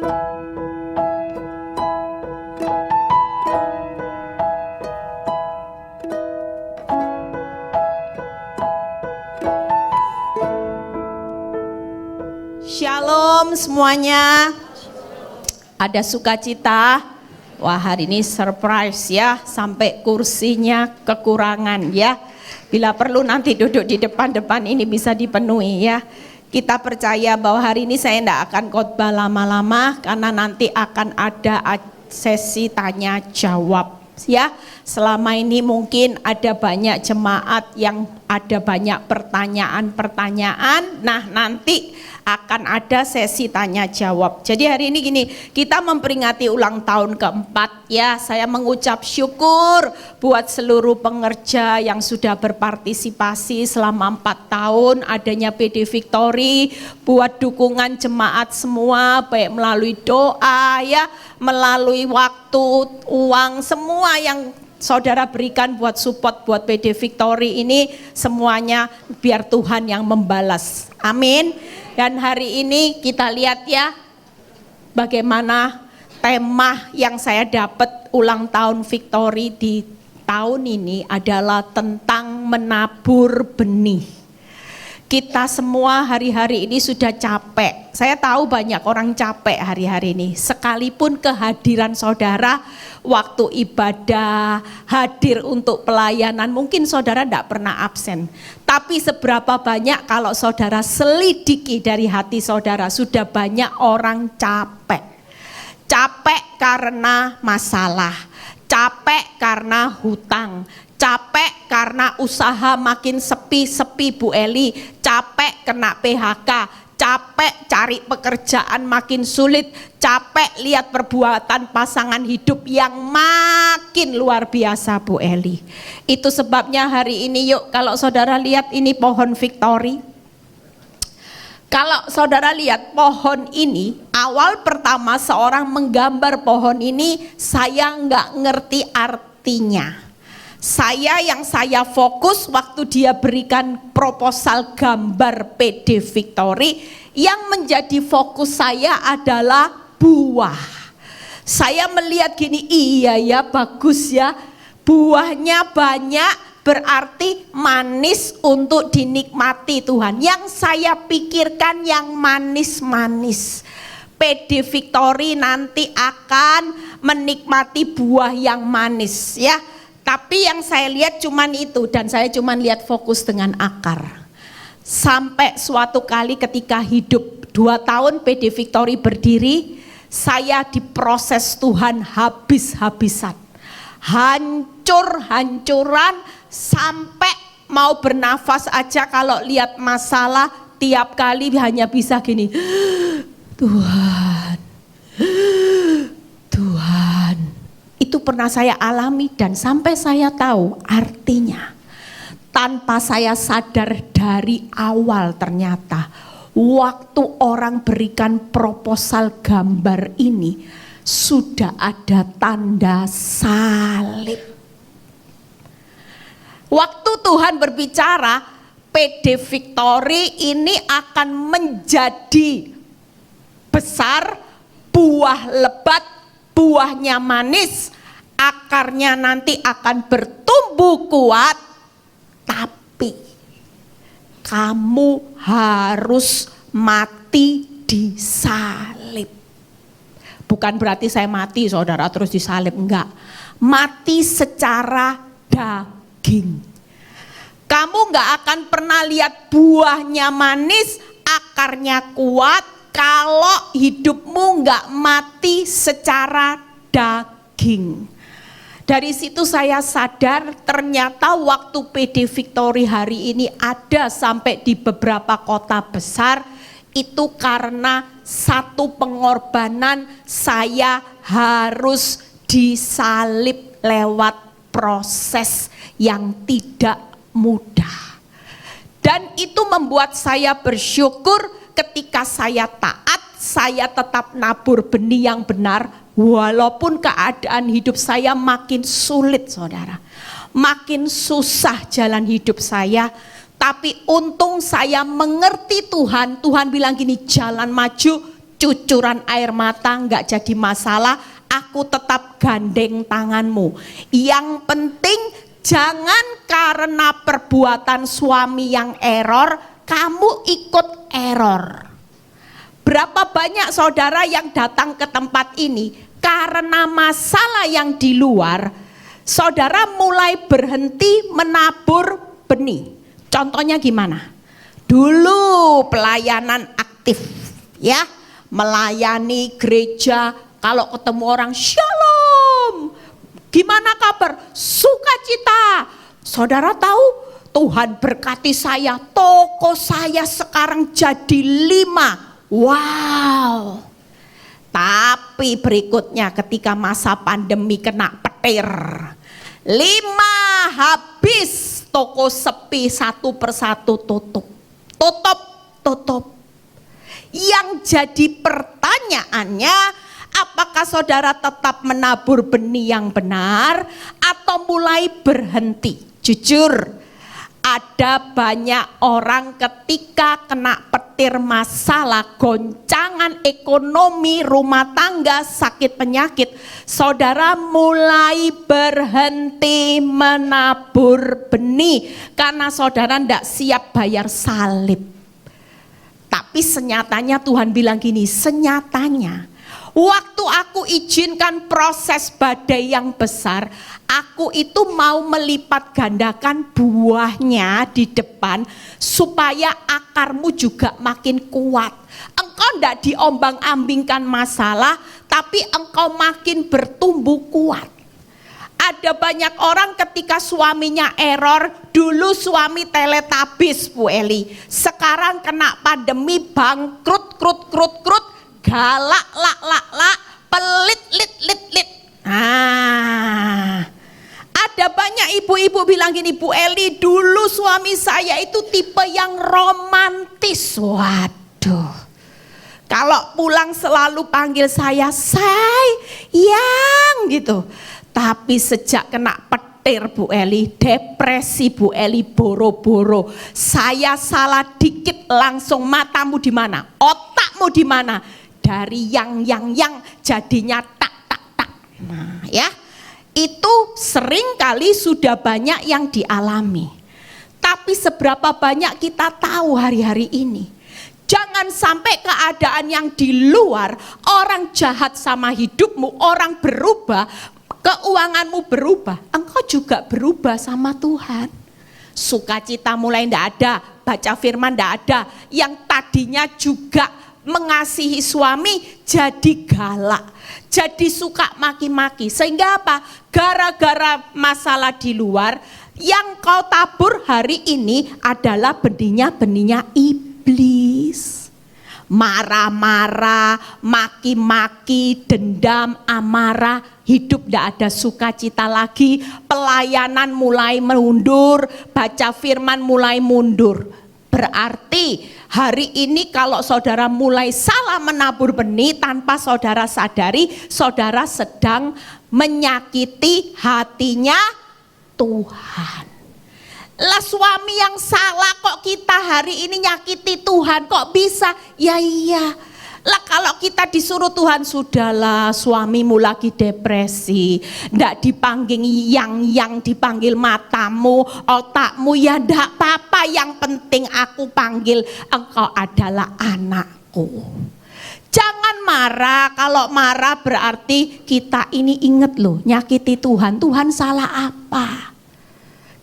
Shalom semuanya. Ada sukacita. Wah, hari ini surprise ya, sampai kursinya kekurangan ya. Bila perlu nanti duduk di depan-depan ini bisa dipenuhi ya. Kita percaya bahwa hari ini saya tidak akan khotbah lama-lama karena nanti akan ada sesi tanya jawab ya. Selama ini mungkin ada banyak jemaat yang ada banyak pertanyaan-pertanyaan. Nah, nanti akan ada sesi tanya jawab. Jadi hari ini gini, kita memperingati ulang tahun keempat ya. Saya mengucap syukur buat seluruh pengerja yang sudah berpartisipasi selama 4 tahun adanya PD Victory, buat dukungan jemaat semua baik melalui doa ya, melalui waktu, uang, semua yang saudara berikan buat support buat PD Victory ini, semuanya biar Tuhan yang membalas. Amin. Dan hari ini kita lihat ya bagaimana tema yang saya dapat ulang tahun Victory di tahun ini adalah tentang menabur benih. Kita semua hari-hari ini sudah capek. Saya tahu banyak orang capek hari-hari ini. Sekalipun kehadiran saudara waktu ibadah, hadir untuk pelayanan, mungkin saudara tidak pernah absen. Tapi seberapa banyak kalau saudara selidiki dari hati saudara, sudah banyak orang capek. Capek karena masalah, capek karena hutang, capek karena usaha makin sepi Bu Eli, capek kena PHK, capek cari pekerjaan makin sulit, capek lihat perbuatan pasangan hidup yang makin luar biasa Bu Eli. Itu sebabnya hari ini yuk kalau saudara lihat ini pohon Victory. Kalau saudara lihat pohon ini, awal pertama seorang menggambar pohon ini, saya nggak ngerti artinya. Yang saya fokus waktu dia berikan proposal gambar PD Victory, yang menjadi fokus saya adalah buah. Saya melihat gini, iya ya bagus ya, buahnya banyak berarti manis untuk dinikmati Tuhan. Yang saya pikirkan yang manis-manis. PD Victory nanti akan menikmati buah yang manis ya. Tapi yang saya lihat cuman itu, dan saya cuman lihat fokus dengan akar. Sampai suatu kali ketika hidup 2 tahun PD Victory berdiri, saya diproses Tuhan habis-habisan. Hancur-hancuran, sampai mau bernafas aja kalau lihat masalah, tiap kali hanya bisa gini, Tuhan, Tuhan. Itu pernah saya alami dan sampai saya tahu artinya. Tanpa saya sadar dari awal ternyata waktu orang berikan proposal gambar ini sudah ada tanda salib. Waktu Tuhan berbicara PD Victory ini akan menjadi besar, buah lebat, buahnya manis, akarnya nanti akan bertumbuh kuat, tapi kamu harus mati di salib. Bukan berarti saya mati saudara terus disalib, enggak. Mati secara daging. Kamu enggak akan pernah lihat buahnya manis, akarnya kuat, kalau hidupmu enggak mati secara daging. Dari situ saya sadar ternyata waktu PD Victory hari ini ada sampai di beberapa kota besar, itu karena satu pengorbanan, saya harus disalib lewat proses yang tidak mudah. Dan itu membuat saya bersyukur ketika saya taat, saya tetap nabur benih yang benar, walaupun keadaan hidup saya makin sulit saudara. Makin susah jalan hidup saya, tapi untung saya mengerti Tuhan. Tuhan bilang gini, jalan maju, cucuran air mata nggak jadi masalah, aku tetap gandeng tanganmu. Yang penting jangan karena perbuatan suami yang error, kamu ikut error. Berapa banyak saudara yang datang ke tempat ini karena masalah yang di luar, saudara mulai berhenti menabur benih. Contohnya gimana? Dulu pelayanan aktif, ya, melayani gereja, kalau ketemu orang shalom, gimana kabar? Sukacita. Saudara tahu Tuhan berkati saya, toko saya sekarang jadi 5. Wow. Tapi berikutnya ketika masa pandemi kena petir, 5 habis, toko sepi, satu persatu tutup. Yang jadi pertanyaannya, apakah saudara tetap menabur benih yang benar atau mulai berhenti? Jujur, ada banyak orang ketika kena petir masalah, goncangan ekonomi, rumah tangga, sakit penyakit, saudara mulai berhenti menabur benih karena saudara tidak siap bayar salib. Tapi senyatanya Tuhan bilang gini, senyatanya waktu aku izinkan proses badai yang besar, aku itu mau melipat gandakan buahnya di depan supaya akarmu juga makin kuat. Engkau tidak diombang-ambingkan masalah, tapi engkau makin bertumbuh kuat. Ada banyak orang ketika suaminya error, dulu suami teletabis Bu Eli, sekarang kena pandemi bangkrut, krut, galak, lak, pelit, lit. Ada banyak ibu-ibu bilang gini, Bu Eli, dulu suami saya itu tipe yang romantis. Waduh, kalau pulang selalu panggil saya sayang gitu. Tapi sejak kena petir Bu Eli, depresi Bu Eli, boro-boro. Saya salah dikit langsung matamu di mana? Otakmu di mana? Dari yang jadinya tak. Nah ya, itu sering kali sudah banyak yang dialami. Tapi seberapa banyak kita tahu hari-hari ini? Jangan sampai keadaan yang di luar, orang jahat sama hidupmu, orang berubah, keuanganmu berubah, engkau juga berubah sama Tuhan. Sukacita mulai tidak ada, baca firman tidak ada, yang tadinya juga mengasihi suami jadi galak, jadi suka maki-maki. Sehingga apa? Gara-gara masalah di luar, yang kau tabur hari ini adalah benihnya iblis. Marah-marah, maki-maki, dendam, amarah, hidup tidak ada sukacita lagi, pelayanan mulai mundur, baca firman mulai mundur. Berarti hari ini kalau saudara mulai salah menabur benih tanpa saudara sadari, saudara sedang menyakiti hatinya Tuhan. Lah suami yang salah kok kita hari ini nyakiti Tuhan, kok bisa? Ya iya. Lah kalau kita disuruh Tuhan, sudahlah suamimu lagi depresi, ndak dipanggil yang dipanggil matamu, otakmu, ya ndak apa-apa, yang penting aku panggil engkau adalah anakku. Jangan marah, kalau marah berarti kita ini inget loh, nyakiti Tuhan. Tuhan salah apa?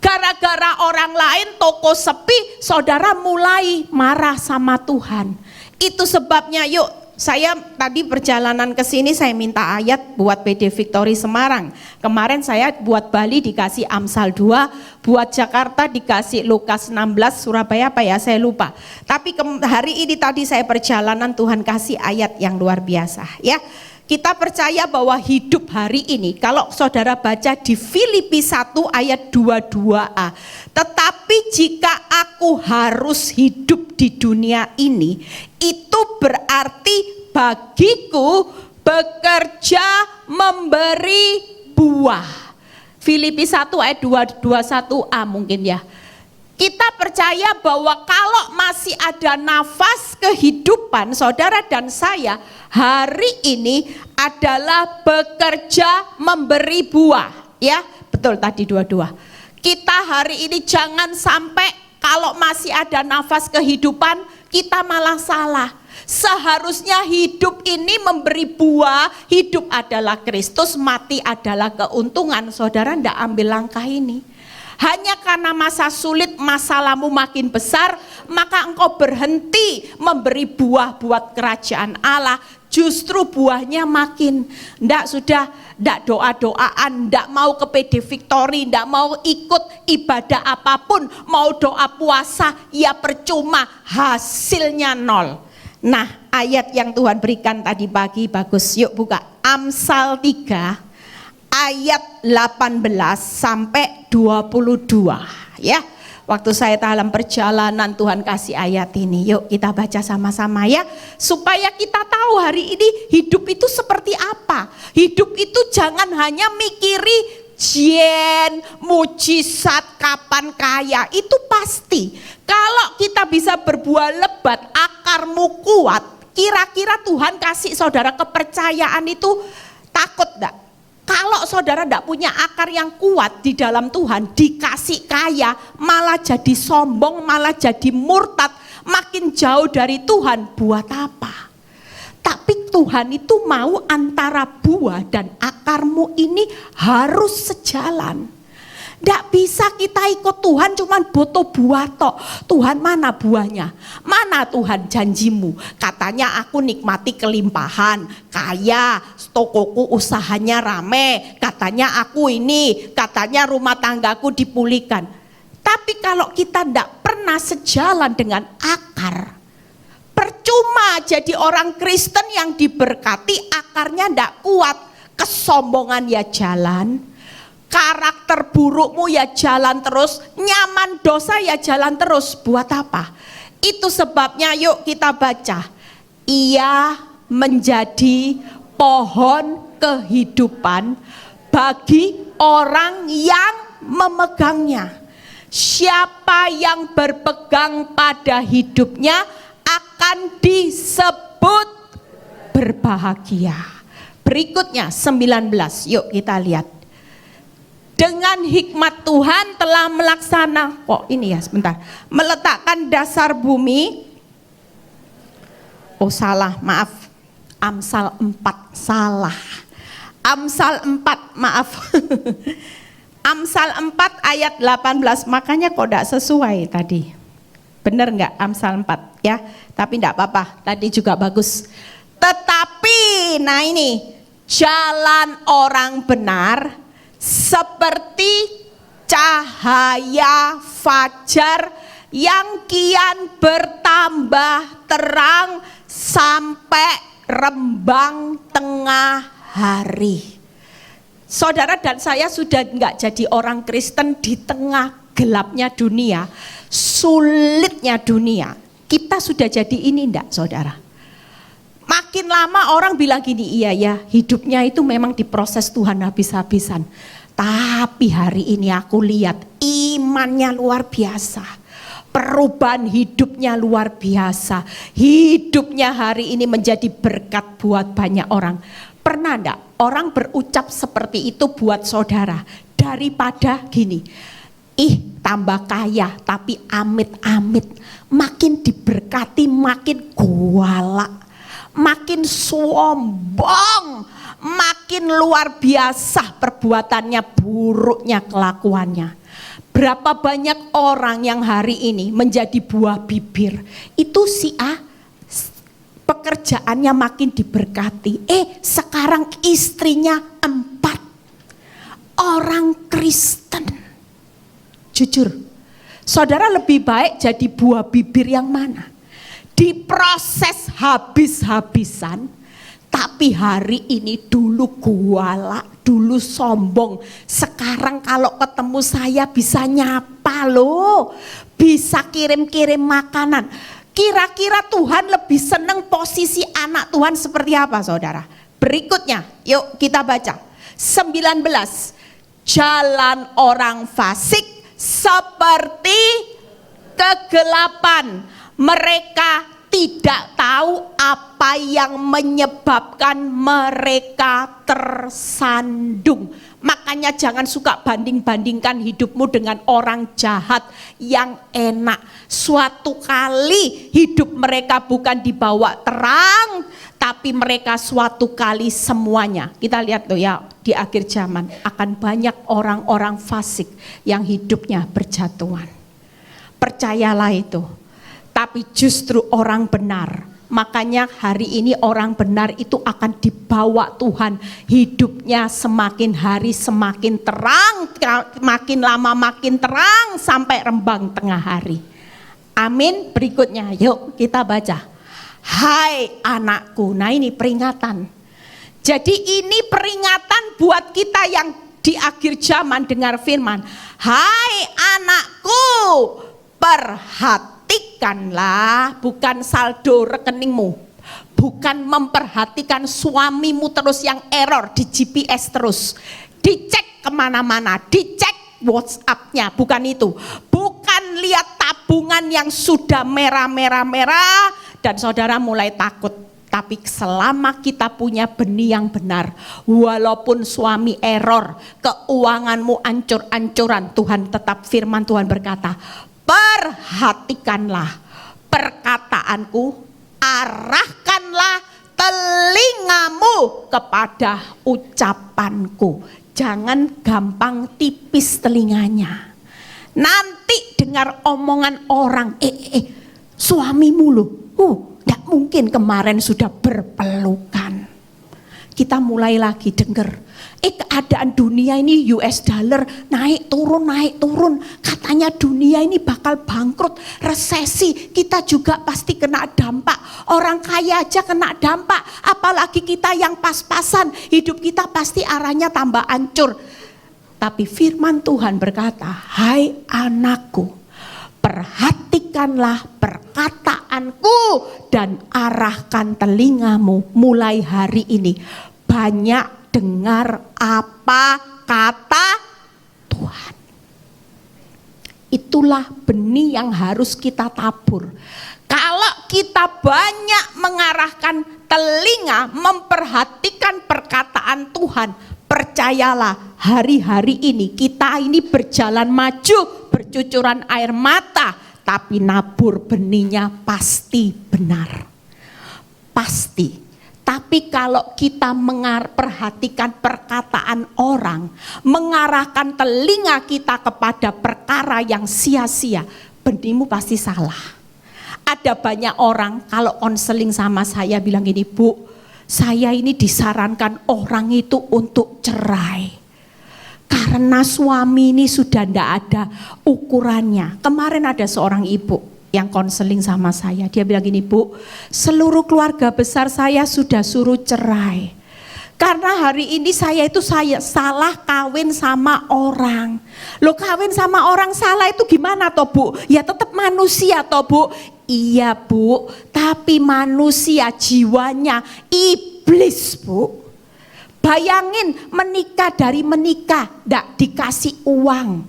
Gara-gara orang lain toko sepi, saudara mulai marah sama Tuhan. Itu sebabnya yuk, saya tadi perjalanan ke sini saya minta ayat buat PD Victory Semarang. Kemarin saya buat Bali dikasih Amsal 2, buat Jakarta dikasih Lukas 16, Surabaya apa ya saya lupa. Tapi hari ini tadi saya perjalanan Tuhan kasih ayat yang luar biasa ya. Kita percaya bahwa hidup hari ini, kalau saudara baca di Filipi 1 ayat 22a, tetapi jika aku harus hidup di dunia ini, itu berarti bagiku bekerja memberi buah. Filipi 1 ayat 221a mungkin ya. Kita percaya bahwa kalau masih ada nafas kehidupan, saudara dan saya hari ini adalah bekerja memberi buah. Ya, betul tadi dua-dua. Kita hari ini jangan sampai kalau masih ada nafas kehidupan, kita malah salah. Seharusnya hidup ini memberi buah, hidup adalah Kristus, mati adalah keuntungan. Saudara tidak ambil langkah ini. Hanya karena masa sulit, masalahmu makin besar, maka engkau berhenti memberi buah buat kerajaan Allah. Justru buahnya makin, ndak doa-doaan, ndak mau ke PD Victory, ndak mau ikut ibadah apapun, mau doa puasa, ya percuma, hasilnya nol. Nah, ayat yang Tuhan berikan tadi pagi bagus. Yuk buka Amsal 3 ayat 18 sampai 22 ya. Waktu saya dalam perjalanan Tuhan kasih ayat ini. Yuk kita baca sama-sama ya, supaya kita tahu hari ini hidup itu seperti apa. Hidup itu jangan hanya mikiri jen, mujizat, kapan kaya. Itu pasti. Kalau kita bisa berbuah lebat, akarmu kuat, kira-kira Tuhan kasih saudara kepercayaan itu takut enggak? Kalau saudara tidak punya akar yang kuat di dalam Tuhan, dikasih kaya, malah jadi sombong, malah jadi murtad, makin jauh dari Tuhan, buat apa? Tapi Tuhan itu mau antara buah dan akarmu ini harus sejalan. Tidak bisa kita ikut Tuhan cuman butuh buah tok. Tuhan mana buahnya? Mana Tuhan janjimu? Katanya aku nikmati kelimpahan, kaya, tokoku usahanya rame. Katanya aku ini, katanya rumah tanggaku dipulihkan. Tapi kalau kita tidak pernah sejalan dengan akar, percuma jadi orang Kristen yang diberkati, akarnya tidak kuat. Kesombongan ya jalan, karakter burukmu ya jalan terus, nyaman dosa ya jalan terus. Buat apa? Itu sebabnya yuk kita baca. Ia menjadi pohon kehidupan bagi orang yang memegangnya. Siapa yang berpegang pada hidupnya akan disebut berbahagia. Berikutnya 19, yuk kita lihat. Dengan hikmat Tuhan telah meletakkan dasar bumi. Oh salah, maaf. Amsal 4 salah. Amsal 4, maaf. Amsal 4 ayat 18, makanya kok tidak sesuai tadi. Benar enggak Amsal 4 ya? Tapi enggak apa-apa, tadi juga bagus. Tetapi, nah ini, jalan orang benar seperti cahaya fajar yang kian bertambah terang sampai rembang tengah hari. Saudara dan saya sudah enggak jadi orang Kristen di tengah gelapnya dunia, sulitnya dunia. Kita sudah jadi ini enggak, saudara? Makin lama orang bilang gini, iya ya hidupnya itu memang diproses Tuhan habis-habisan. Tapi hari ini aku lihat imannya luar biasa. Perubahan hidupnya luar biasa. Hidupnya hari ini menjadi berkat buat banyak orang. Pernah enggak orang berucap seperti itu buat saudara? Daripada gini, tambah kaya tapi amit-amit. Makin diberkati makin kuala, makin sombong, makin luar biasa perbuatannya, buruknya kelakuannya. Berapa banyak orang yang hari ini menjadi buah bibir, itu si A pekerjaannya makin diberkati, sekarang istrinya 4 orang Kristen. Jujur, saudara lebih baik jadi buah bibir yang mana? Diproses habis-habisan, tapi hari ini dulu guala, dulu sombong, sekarang kalau ketemu saya bisa nyapa loh, bisa kirim-kirim makanan. Kira-kira Tuhan lebih senang posisi anak Tuhan seperti apa, saudara? Berikutnya, yuk kita baca 19. Jalan orang fasik seperti kegelapan. Mereka tidak tahu apa yang menyebabkan mereka tersandung. Makanya jangan suka banding-bandingkan hidupmu dengan orang jahat yang enak. Suatu kali hidup mereka bukan dibawa terang, tapi mereka suatu kali semuanya. Kita lihat loh ya, di akhir zaman akan banyak orang-orang fasik yang hidupnya berjatuhan. Percayalah itu. Tapi justru orang benar. Makanya hari ini orang benar itu akan dibawa Tuhan. Hidupnya semakin hari semakin terang, makin lama makin terang sampai rembang tengah hari. Amin. Berikutnya yuk kita baca. Hai anakku. Nah ini peringatan. Jadi ini peringatan buat kita yang di akhir zaman dengar firman. Hai anakku, perhatikanlah, bukan saldo rekeningmu, bukan memperhatikan suamimu terus yang error di GPS terus, dicek kemana-mana, dicek WhatsApp-nya, bukan itu, bukan lihat tabungan yang sudah merah dan saudara mulai takut. Tapi selama kita punya benih yang benar, walaupun suami error, keuanganmu ancur-ancuran, Tuhan tetap, firman Tuhan berkata, perhatikanlah perkataanku, arahkanlah telingamu kepada ucapanku. Jangan gampang tipis telinganya. Nanti dengar omongan orang, suamimu loh, gak mungkin kemarin sudah berpelukan. Kita mulai lagi dengar, keadaan dunia ini US dollar naik turun. Katanya dunia ini bakal bangkrut, resesi, kita juga pasti kena dampak. Orang kaya aja kena dampak, apalagi kita yang pas-pasan, hidup kita pasti arahnya tambah hancur. Tapi firman Tuhan berkata, hai anakku, perhatikanlah perkataanku dan arahkan telingamu mulai hari ini. Banyak dengar apa kata Tuhan. Itulah benih yang harus kita tabur. Kalau kita banyak mengarahkan telinga, memperhatikan perkataan Tuhan, percayalah hari-hari ini kita ini berjalan maju, bercucuran air mata, tapi nabur benihnya pasti benar. Pasti. Tapi kalau kita perhatikan perkataan orang, mengarahkan telinga kita kepada perkara yang sia-sia, benihmu pasti salah. Ada banyak orang kalau konseling sama saya bilang gini, Bu, saya ini disarankan orang itu untuk cerai. Karena suami ini sudah tidak ada ukurannya. Kemarin ada seorang ibu yang konseling sama saya. Dia bilang gini, Bu, seluruh keluarga besar saya sudah suruh cerai. Karena hari ini saya salah kawin sama orang. Loh, kawin sama orang salah itu gimana toh, Bu? Ya tetap manusia toh, Bu. Iya, Bu, tapi manusia jiwanya iblis, Bu. Bayangin menikah tidak dikasih uang.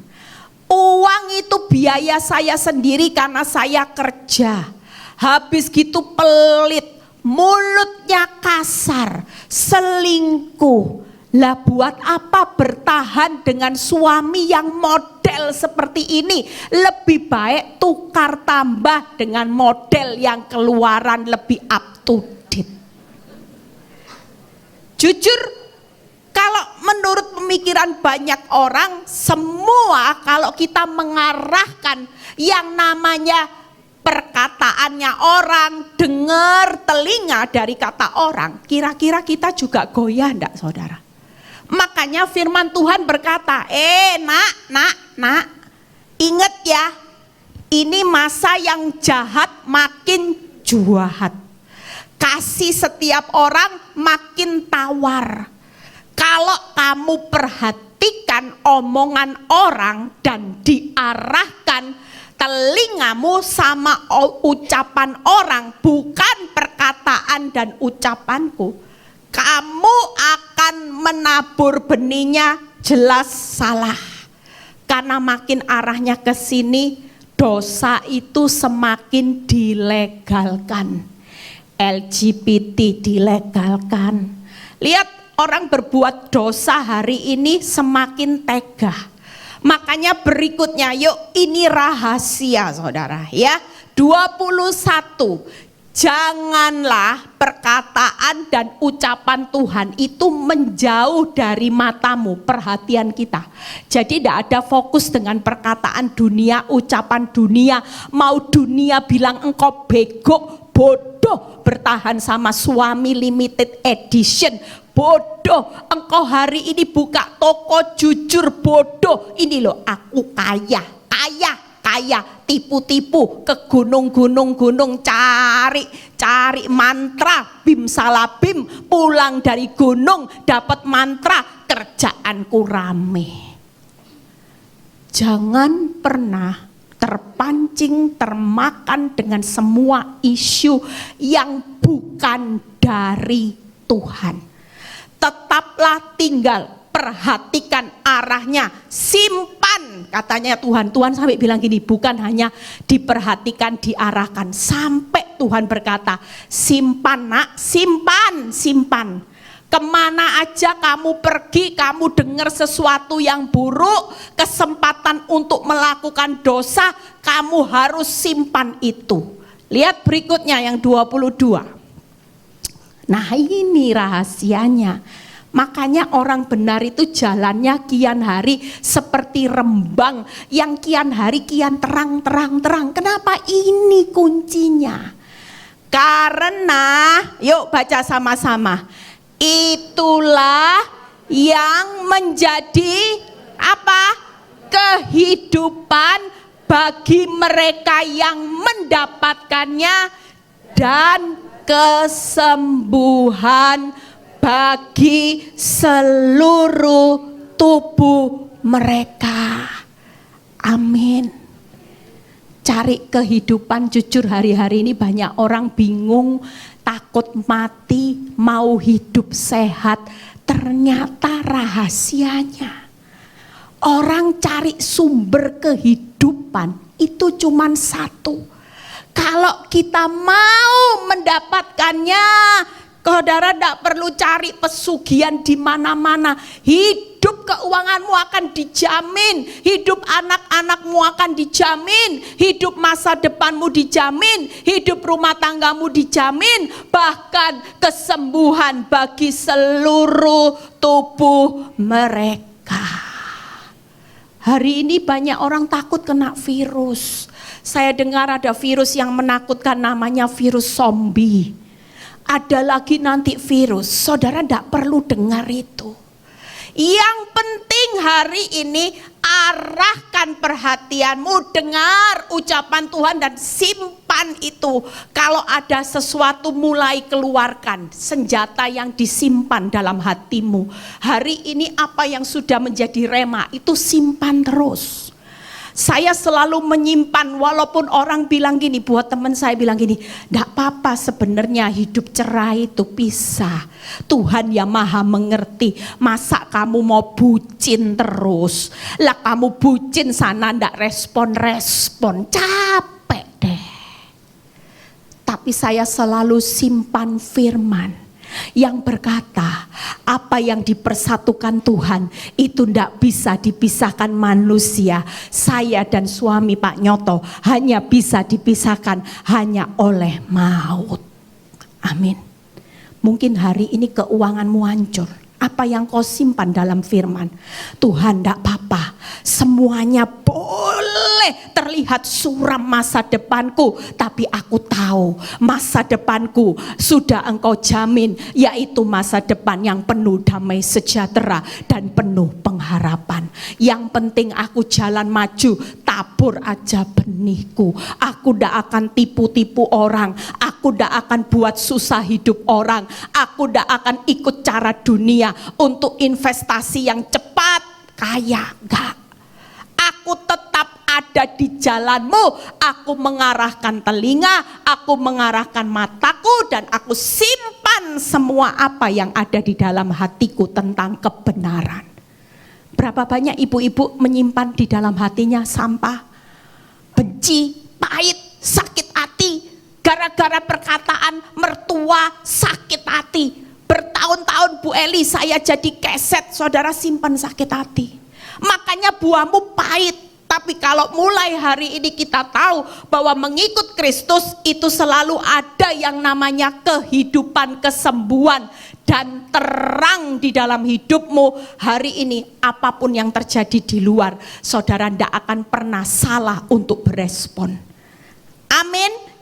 Uang itu biaya saya sendiri karena saya kerja. Habis gitu pelit, mulutnya kasar, selingkuh. Lah buat apa bertahan dengan suami yang model seperti ini? Lebih baik tukar tambah dengan model yang keluaran lebih up to date. Jujur, kalau menurut pemikiran banyak orang, semua kalau kita mengarahkan yang namanya perkataannya orang, dengar telinga dari kata orang, kira-kira kita juga goyah enggak, saudara? Makanya firman Tuhan berkata, nak, ingat ya, ini masa yang jahat makin jahat. Kasih setiap orang makin tawar. Kalau kamu perhatikan omongan orang dan diarahkan telingamu sama ucapan orang, bukan perkataan dan ucapanku, kamu akan menabur benihnya jelas salah. Karena makin arahnya ke sini, dosa itu semakin dilegalkan. LGBT dilegalkan. Lihat orang berbuat dosa hari ini semakin tega. Makanya berikutnya, yuk ini rahasia saudara ya. 21. Janganlah perkataan dan ucapan Tuhan itu menjauh dari matamu, perhatian kita. Jadi tidak ada fokus dengan perkataan dunia, ucapan dunia. Mau dunia bilang engkau bego, bodoh, bertahan sama suami limited edition, bodoh. Engkau hari ini buka toko jujur, bodoh. Ini loh aku kaya, tipu-tipu ke gunung, cari mantra, bim salah bim, pulang dari gunung dapat mantra, kerjaanku rame. Jangan pernah terpancing, termakan dengan semua isu yang bukan dari Tuhan. Tetaplah tinggal, perhatikan arahnya, simpan, katanya Tuhan. Tuhan sampai bilang gini, bukan hanya diperhatikan, diarahkan, sampai Tuhan berkata, simpan nak, simpan. Kemana aja kamu pergi, kamu dengar sesuatu yang buruk, kesempatan untuk melakukan dosa, kamu harus simpan itu. Lihat berikutnya yang 22. Nah ini rahasianya. Makanya orang benar itu jalannya kian hari seperti rembang yang kian hari kian terang. Kenapa? Ini kuncinya. Karena, yuk baca sama-sama. Itulah yang menjadi apa? Kehidupan bagi mereka yang mendapatkannya dan kesembuhan bagi seluruh tubuh mereka. Amin. Cari kehidupan jujur, hari-hari ini banyak orang bingung, takut mati, mau hidup sehat. Ternyata rahasianya, orang cari sumber kehidupan itu cuma satu. Kalau kita mau mendapatkannya, saudara tidak perlu cari pesugihan di mana-mana. Hidup keuanganmu akan dijamin, hidup anak-anakmu akan dijamin, hidup masa depanmu dijamin, hidup rumah tanggamu dijamin, bahkan kesembuhan bagi seluruh tubuh mereka. Hari ini banyak orang takut kena virus. Saya dengar ada virus yang menakutkan, namanya virus zombie. Ada lagi nanti virus, saudara tidak perlu dengar itu. Yang penting hari ini arahkan perhatianmu, dengar ucapan Tuhan dan simpan itu. Kalau ada sesuatu mulai keluarkan senjata yang disimpan dalam hatimu. Hari ini apa yang sudah menjadi rema itu simpan terus. Saya selalu menyimpan, walaupun orang bilang gini, buat teman saya bilang gini, enggak apa-apa sebenarnya hidup cerai itu bisa. Tuhan yang maha mengerti. Masa kamu mau bucin terus? Lah kamu bucin sana enggak respon-respon, capek deh. Tapi saya selalu simpan firman yang berkata, apa yang dipersatukan Tuhan itu tidak bisa dipisahkan manusia. Saya dan suami Pak Nyoto hanya bisa dipisahkan hanya oleh maut. Amin. Mungkin hari ini keuanganmu hancur. Apa yang kau simpan dalam firman Tuhan, tidak apa-apa, semuanya boleh terlihat suram masa depanku, tapi aku tahu masa depanku sudah engkau jamin, yaitu masa depan yang penuh damai sejahtera dan penuh pengharapan. Yang penting aku jalan maju, tabur aja benihku. Aku tidak akan tipu-tipu orang, aku tidak akan buat susah hidup orang, aku tidak akan ikut cara dunia untuk investasi yang cepat kaya. Enggak. Aku tetap ada di jalanmu. Aku mengarahkan telinga, aku mengarahkan mataku, dan aku simpan semua apa yang ada di dalam hatiku tentang kebenaran. Berapa banyak ibu-ibu menyimpan di dalam hatinya sampah? benci, pahit, sakit hati. Gara-gara perkataan mertua sakit hati. Bertahun-tahun Bu Eli saya jadi keset, saudara simpan sakit hati. Makanya buahmu pahit. Tapi kalau mulai hari ini kita tahu bahwa mengikut Kristus itu selalu ada yang namanya kehidupan, kesembuhan, dan terang di dalam hidupmu. Hari ini apapun yang terjadi di luar, saudara tidak akan pernah salah untuk berespon. Amin.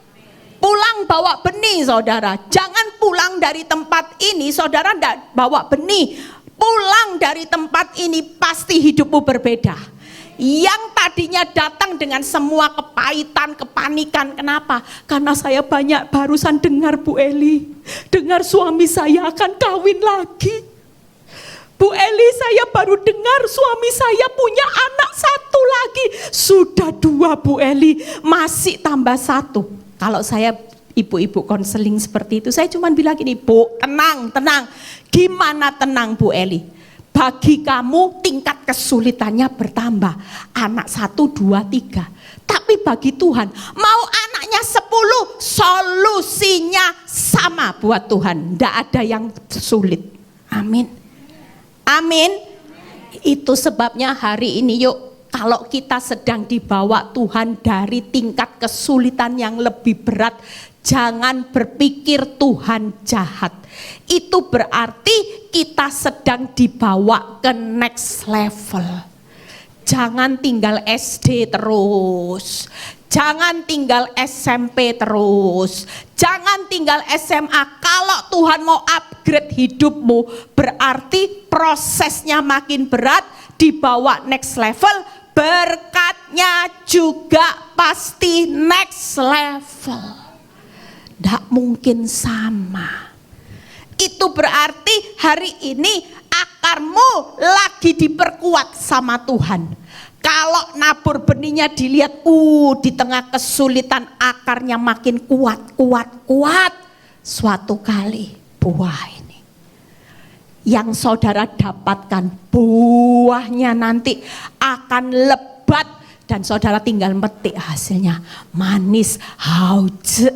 Pulang bawa benih saudara. Jangan pulang dari tempat ini saudara tidak bawa benih. Pulang dari tempat ini pasti hidupmu berbeda. Yang tadinya datang dengan semua kepahitan, kepanikan. Kenapa? Karena saya banyak barusan dengar Bu Eli. Dengar suami saya akan kawin lagi. Bu Eli, saya baru dengar suami saya punya anak 1 lagi. Sudah 2 Bu Eli, masih tambah 1. Kalau saya ibu-ibu konseling seperti itu, saya cuma bilang gini, Bu, tenang, tenang. Gimana tenang Bu Eli? Bagi kamu tingkat kesulitannya bertambah. Anak 1, 2, 3. Tapi bagi Tuhan, mau anaknya 10, solusinya sama buat Tuhan. Tidak ada yang sulit. Amin. Amin. Itu sebabnya hari ini yuk, kalau kita sedang dibawa Tuhan dari tingkat kesulitan yang lebih berat, jangan berpikir Tuhan jahat. Itu berarti kita sedang dibawa ke next level. Jangan tinggal SD terus. Jangan tinggal SMP terus. Jangan tinggal SMA. Kalau Tuhan mau upgrade hidupmu, berarti prosesnya makin berat, dibawa next level, berkatnya juga pasti next level. Tidak mungkin sama. Itu berarti hari ini akarmu lagi diperkuat sama Tuhan. Kalau nabur benihnya dilihat, di tengah kesulitan akarnya makin kuat. Suatu kali buah ini yang saudara dapatkan, buahnya nanti akan lebat. Dan saudara tinggal metik hasilnya, manis, hauce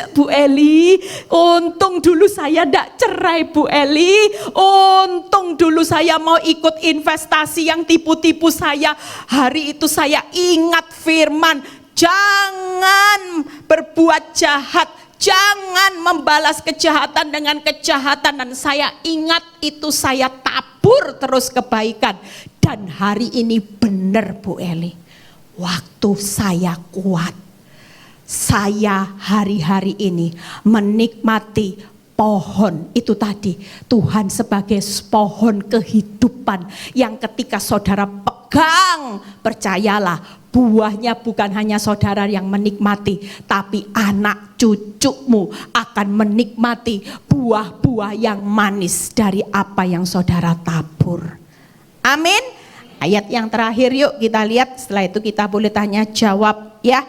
Bu Eli. Untung dulu saya tidak cerai Bu Eli. Untung dulu saya mau ikut investasi yang tipu-tipu saya. Hari itu saya ingat firman, jangan berbuat jahat, jangan membalas kejahatan dengan kejahatan. Dan saya ingat itu, saya tabur terus kebaikan. Dan hari ini benar Bu Eli, waktu saya kuat, saya hari-hari ini menikmati pohon itu tadi. Tuhan sebagai pohon kehidupan yang ketika saudara pegang, percayalah buahnya bukan hanya saudara yang menikmati, tapi anak cucumu akan menikmati buah-buah yang manis dari apa yang saudara tabur. Amin. Ayat yang terakhir yuk kita lihat, setelah itu kita boleh tanya jawab ya.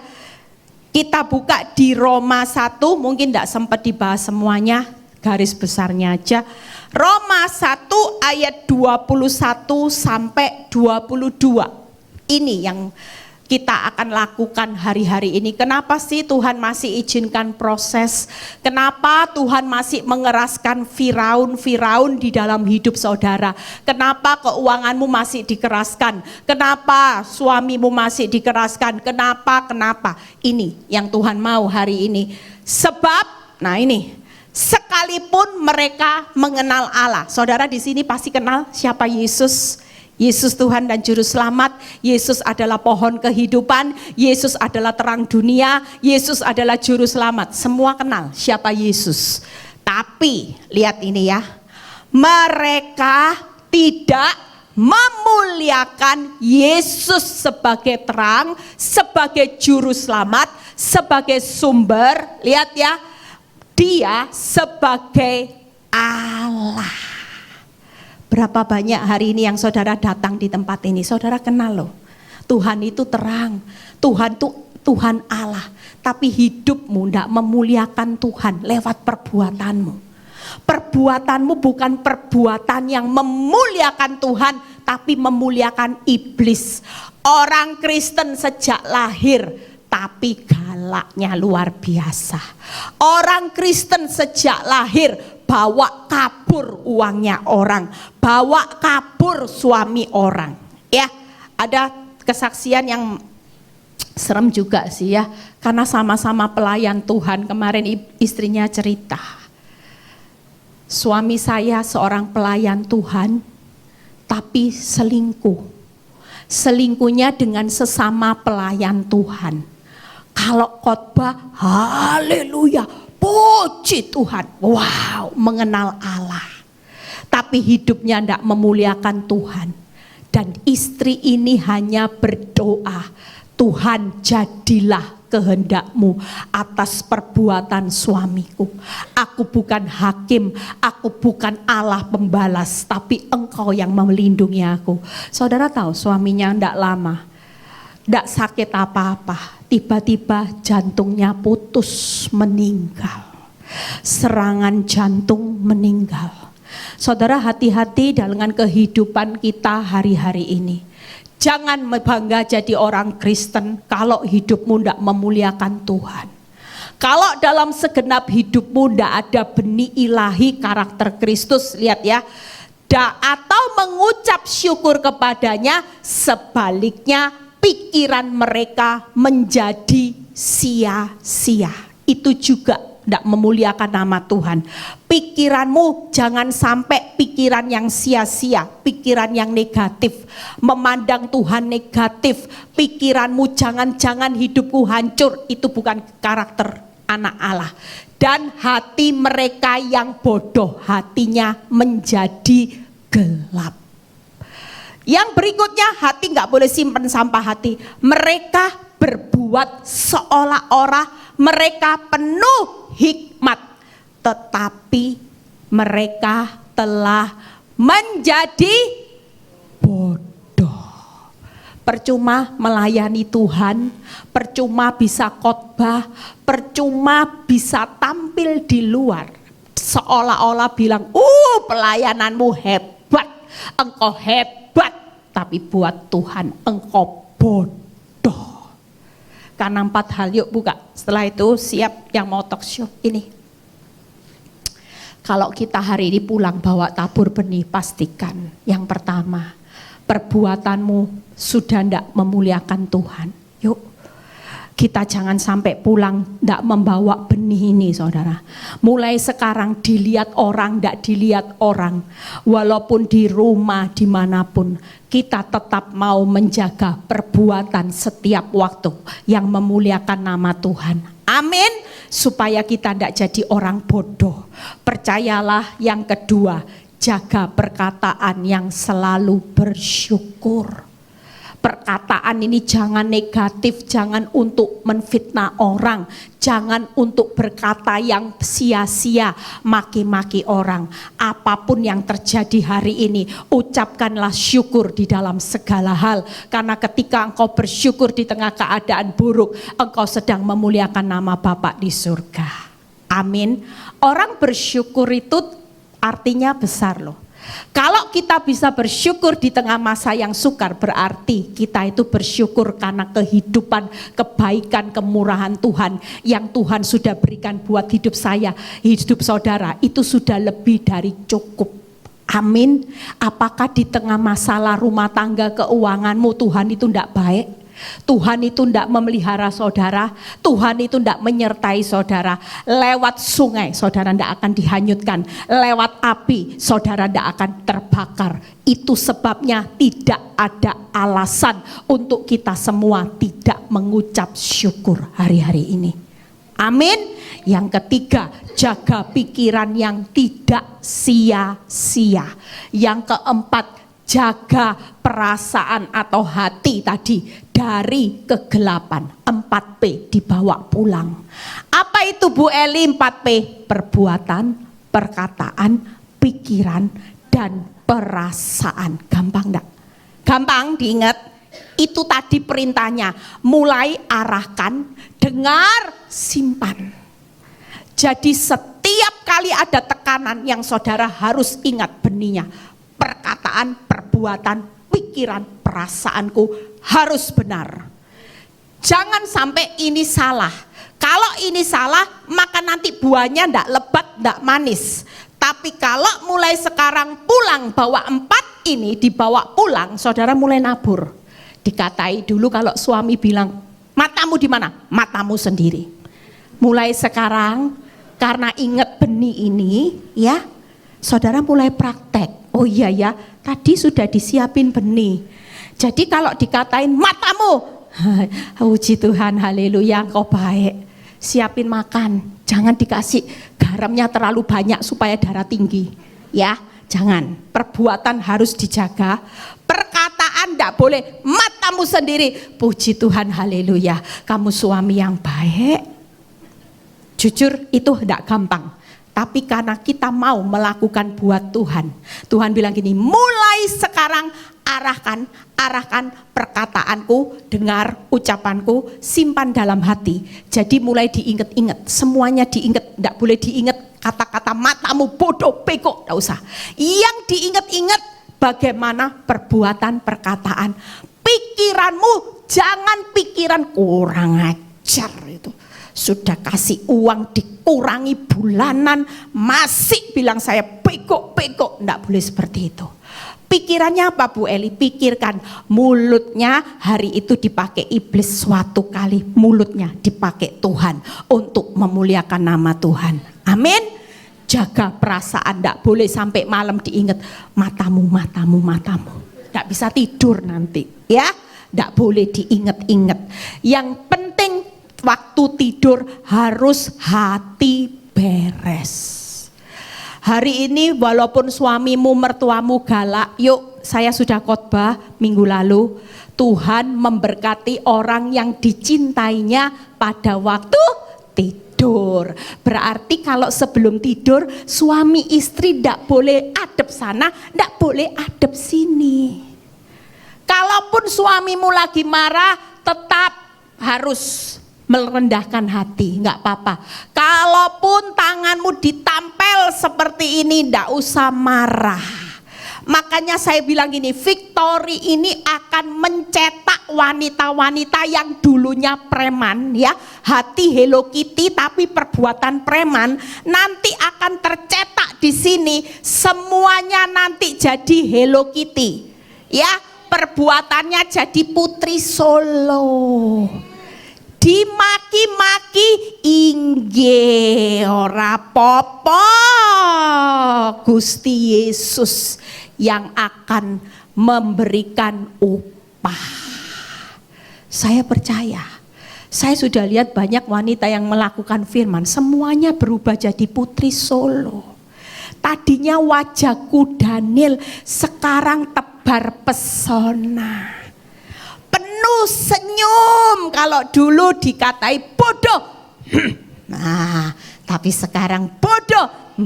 Kita buka di Roma 1, mungkin tidak sempat dibahas semuanya, garis besarnya aja. Roma 1 ayat 21 sampai 22. Ini yang kita akan lakukan hari-hari ini. Kenapa sih Tuhan masih izinkan proses? Kenapa Tuhan masih mengeraskan Firaun di dalam hidup saudara? Kenapa keuanganmu masih dikeraskan? Kenapa suamimu masih dikeraskan? Kenapa? Ini yang Tuhan mau hari ini. Sebab, nah ini, sekalipun mereka mengenal Allah. Saudara di sini pasti kenal siapa Yesus. Yesus Tuhan dan Juru Selamat, Yesus adalah pohon kehidupan, Yesus adalah terang dunia, Yesus adalah Juru Selamat. Semua kenal siapa Yesus. Tapi lihat ini ya, mereka tidak memuliakan Yesus sebagai terang, sebagai Juru Selamat, sebagai sumber. Lihat ya, Dia sebagai Allah. Berapa banyak hari ini yang saudara datang di tempat ini, saudara kenal loh, Tuhan itu terang, Tuhan itu Tuhan Allah. Tapi hidupmu tidak memuliakan Tuhan lewat perbuatanmu. Perbuatanmu bukan perbuatan yang memuliakan Tuhan, tapi memuliakan iblis. Orang Kristen sejak lahir tapi galaknya luar biasa. Orang Kristen sejak lahir bawa kabur uangnya orang, bawa kabur suami orang. Ya, ada kesaksian yang serem juga sih ya, karena sama-sama pelayan Tuhan. Kemarin istrinya cerita, suami saya seorang pelayan Tuhan, tapi selingkuhnya dengan sesama pelayan Tuhan. Kalau khotbah, haleluya, puji Tuhan, wow, mengenal Allah. Tapi hidupnya tidak memuliakan Tuhan. Dan istri ini hanya berdoa, Tuhan jadilah kehendak-Mu atas perbuatan suamiku. Aku bukan hakim, aku bukan Allah pembalas, tapi Engkau yang melindungi aku. Saudara tahu suaminya tidak lama, tidak sakit apa-apa, tiba-tiba jantungnya putus, meninggal. Serangan jantung, meninggal. Saudara, hati-hati dengan kehidupan kita hari-hari ini. Jangan bangga jadi orang Kristen kalau hidupmu tidak memuliakan Tuhan. Kalau dalam segenap hidupmu tidak ada benih ilahi karakter Kristus, lihat ya. Atau mengucap syukur kepadanya, sebaliknya pikiran mereka menjadi sia-sia. Itu juga tidak memuliakan nama Tuhan. Pikiranmu jangan sampai pikiran yang sia-sia, pikiran yang negatif, memandang Tuhan negatif. Pikiranmu jangan-jangan hidupku hancur, itu bukan karakter anak Allah. Dan hati mereka yang bodoh, hatinya menjadi gelap. Yang berikutnya, hati nggak boleh simpan sampah hati. Mereka berbuat seolah-olah mereka penuh hikmat, tetapi mereka telah menjadi bodoh. Percuma melayani Tuhan, percuma bisa khotbah, percuma bisa tampil di luar, seolah-olah bilang, pelayananmu hebat, engkau hebat, tapi buat Tuhan engkau bodoh. Karena 4 hal, yuk buka. Setelah itu siap yang mau talk show ini. Kalau kita hari ini pulang bawa tabur benih, pastikan yang pertama, perbuatanmu sudah tidak memuliakan Tuhan. Yuk, kita jangan sampai pulang tidak membawa benih ini, saudara. Mulai sekarang dilihat orang, tidak dilihat orang. Walaupun di rumah, dimanapun, kita tetap mau menjaga perbuatan setiap waktu yang memuliakan nama Tuhan. Amin. Supaya kita tidak jadi orang bodoh. Percayalah yang kedua, jaga perkataan yang selalu bersyukur. Perkataan ini jangan negatif, jangan untuk menfitnah orang, jangan untuk berkata yang sia-sia, maki-maki orang. Apapun yang terjadi hari ini, ucapkanlah syukur di dalam segala hal. Karena ketika engkau bersyukur di tengah keadaan buruk, engkau sedang memuliakan nama Bapa di surga. Amin. Orang bersyukur itu artinya besar loh. Kalau kita bisa bersyukur di tengah masa yang sukar, berarti kita itu bersyukur karena kehidupan, kebaikan, kemurahan Tuhan yang Tuhan sudah berikan buat hidup saya, hidup saudara, itu sudah lebih dari cukup. Amin. Apakah di tengah masalah rumah tangga, keuanganmu, Tuhan itu tidak baik? Tuhan itu tidak memelihara saudara, Tuhan itu tidak menyertai saudara. Lewat sungai saudara tidak akan dihanyutkan, lewat api saudara tidak akan terbakar. Itu sebabnya tidak ada alasan untuk kita semua tidak mengucap syukur hari-hari ini. Amin. Yang ketiga, jaga pikiran yang tidak sia-sia. Yang keempat, jaga perasaan atau hati tadi dari kegelapan. 4P dibawa pulang. Apa itu Bu Eli 4P? Perbuatan, perkataan, pikiran, dan perasaan. Gampang enggak? Gampang diingat. Itu tadi perintahnya. Mulai arahkan, dengar, simpan. Jadi setiap kali ada tekanan yang saudara harus ingat benihnya. Perkataan, perbuatan, pikiran, perasaanku harus benar. Jangan sampai ini salah. Kalau ini salah, maka nanti buahnya ndak lebat, ndak manis. Tapi kalau mulai sekarang pulang bawa 4 ini dibawa pulang, saudara mulai nabur. Dikatai dulu kalau suami bilang, matamu di mana? Matamu sendiri. Mulai sekarang karena ingat benih ini, ya, saudara mulai praktek. Oh iya ya, tadi sudah disiapin benih. Jadi kalau dikatain matamu, puji Tuhan, haleluya, kau baik. Siapin makan, jangan dikasih garamnya terlalu banyak supaya darah tinggi. Ya, jangan. Perbuatan harus dijaga. Perkataan enggak boleh, matamu sendiri. Puji Tuhan, haleluya. Kamu suami yang baik. Jujur itu enggak gampang. Tapi karena kita mau melakukan buat Tuhan. Tuhan bilang gini, mulai sekarang arahkan perkataanku, dengar ucapanku, simpan dalam hati. Jadi mulai diingat-ingat, semuanya diingat, tidak boleh diingat kata-kata matamu bodoh, bego, tidak usah. Yang diingat-ingat bagaimana perbuatan, perkataan, pikiranmu, jangan pikiran kurang ajar itu. Sudah kasih uang dikurangi bulanan, masih bilang saya bego, tidak boleh seperti itu. Pikirannya apa Bu Eli? Pikirkan mulutnya hari itu dipakai iblis suatu kali, mulutnya dipakai Tuhan untuk memuliakan nama Tuhan. Amin. Jaga perasaan, tidak boleh sampai malam diingat matamu. Tidak bisa tidur nanti, ya. Tidak boleh diingat-ingat. Yang penting waktu tidur harus hati beres. Hari ini walaupun suamimu, mertuamu galak, yuk saya sudah khotbah minggu lalu, Tuhan memberkati orang yang dicintainya pada waktu tidur. Berarti kalau sebelum tidur suami istri tidak boleh adep sana, tidak boleh adep sini. Kalaupun suamimu lagi marah, tetap harus merendahkan hati, enggak apa-apa. Kalaupun tanganmu ditampel seperti ini, enggak usah marah. Makanya saya bilang gini, Victory ini akan mencetak wanita-wanita yang dulunya preman, ya, hati Hello Kitty tapi perbuatan preman, nanti akan tercetak di sini, semuanya nanti jadi Hello Kitty, ya, perbuatannya jadi Putri Solo. Dimaki-maki inggih ora popo, Gusti Yesus yang akan memberikan upah. Saya percaya, saya sudah lihat banyak wanita yang melakukan firman, semuanya berubah jadi Putri Solo. Tadinya wajahku Daniel, sekarang tebar pesona. Penuh senyum, kalau dulu dikatai bodoh. Nah, tapi sekarang bodoh.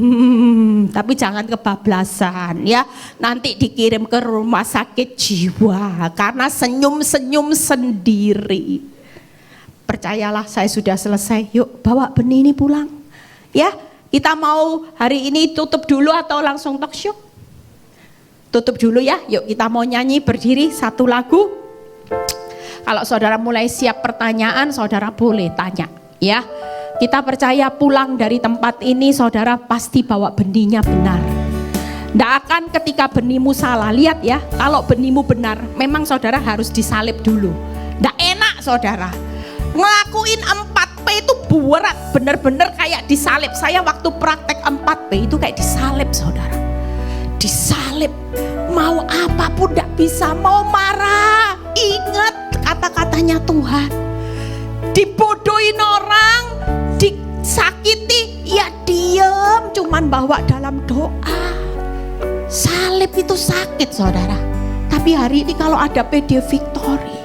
Tapi jangan kebablasan ya. Nanti dikirim ke rumah sakit jiwa karena senyum-senyum sendiri. Percayalah, saya sudah selesai. Yuk bawa benih ini pulang. Ya, kita mau hari ini tutup dulu atau langsung talk show? Tutup dulu ya. Yuk kita mau nyanyi berdiri satu lagu. Kalau saudara mulai siap pertanyaan, saudara boleh tanya, ya. Kita percaya pulang dari tempat ini, saudara pasti bawa benihnya benar. Nggak akan ketika benihmu salah, lihat ya. Kalau benihmu benar, memang saudara harus disalib dulu. Nggak enak saudara. Ngelakuin 4P itu berat, bener-bener kayak disalib. Saya waktu praktek 4P itu kayak disalib saudara. Disalib, mau apapun nggak bisa, mau marah, ingat kata-katanya Tuhan. Dibodohin orang, disakiti, ya diem, cuman bawa dalam doa. Salib itu sakit saudara. Tapi hari ini kalau ada PD Victory,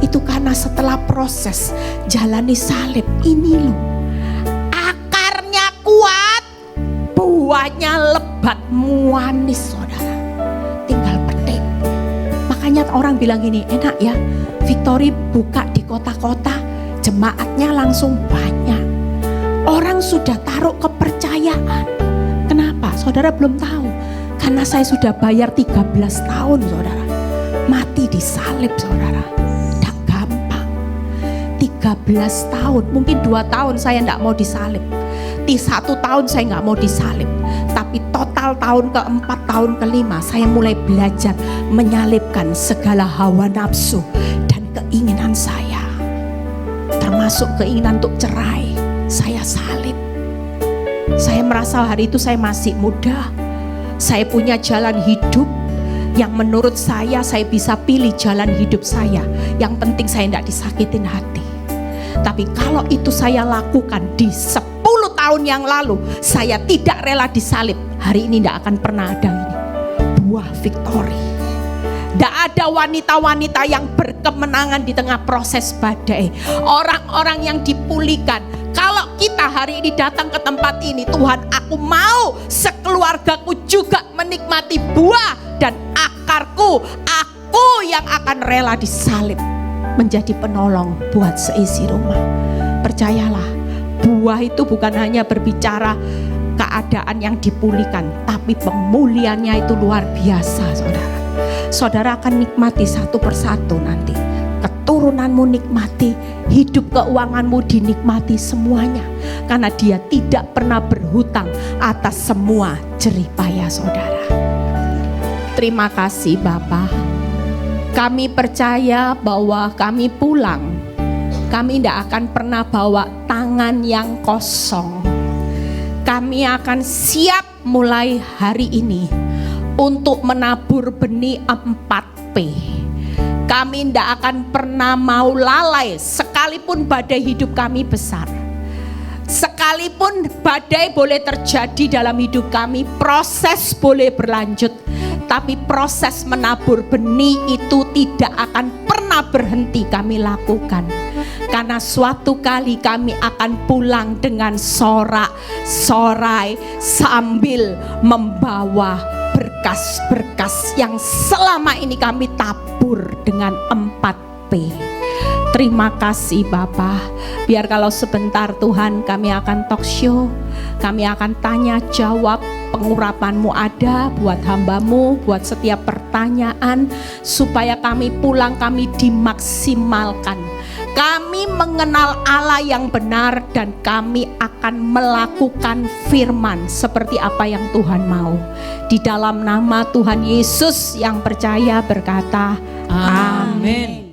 itu karena setelah proses jalani salib ini loh. Akarnya kuat, buahnya lebat, manis saudara. Tinggal petik. Makanya orang bilang gini, enak ya Victory buka di kota-kota, jemaatnya langsung banyak. Orang sudah taruh kepercayaan. Kenapa? Saudara belum tahu. Karena saya sudah bayar 13 tahun saudara. Mati disalib saudara, tidak gampang. 13 tahun, mungkin 2 tahun saya tidak mau disalib, 1 tahun saya nggak mau disalib, tapi total tahun keempat, tahun kelima saya mulai belajar menyalibkan segala hawa nafsu dan keinginan saya, termasuk keinginan untuk cerai. Saya salib. Saya merasa hari itu saya masih muda, saya punya jalan hidup yang menurut saya bisa pilih jalan hidup saya. Yang penting saya tidak disakitin hati. Tapi kalau itu saya lakukan di 10 tahun yang lalu, saya tidak rela disalib, hari ini tidak akan pernah ada ini buah victory. Tidak ada wanita-wanita yang berkemenangan di tengah proses badai. Orang-orang yang dipulihkan. Kalau kita hari ini datang ke tempat ini, Tuhan, aku mau sekeluargaku juga menikmati buah dan akarku, aku yang akan rela disalib menjadi penolong buat seisi rumah. Percayalah, buah itu bukan hanya berbicara keadaan yang dipulihkan, tapi pemulihannya itu luar biasa, saudara. Saudara akan nikmati satu persatu nanti. Keturunanmu nikmati, hidup keuanganmu dinikmati semuanya. Karena dia tidak pernah berhutang atas semua jerih payah saudara. Terima kasih Bapa. Kami percaya bahwa kami pulang, kami tidak akan pernah bawa tangan yang kosong. Kami akan siap mulai hari ini untuk menabur benih 4P. Kami tidak akan pernah mau lalai sekalipun badai hidup kami besar. Sekalipun badai boleh terjadi dalam hidup kami, proses boleh berlanjut, tapi proses menabur benih itu tidak akan pernah berhenti kami lakukan. Karena suatu kali kami akan pulang dengan sorak-sorai sambil membawa berkas-berkas yang selama ini kami tabur dengan 4P. Terima kasih Bapa. Biar kalau sebentar Tuhan kami akan talk show, kami akan tanya jawab, pengurapan-Mu ada buat hamba-Mu, buat setiap pertanyaan, supaya kami pulang kami dimaksimalkan. Kami mengenal Allah yang benar dan kami akan melakukan firman seperti apa yang Tuhan mau. Di dalam nama Tuhan Yesus yang percaya berkata, amin.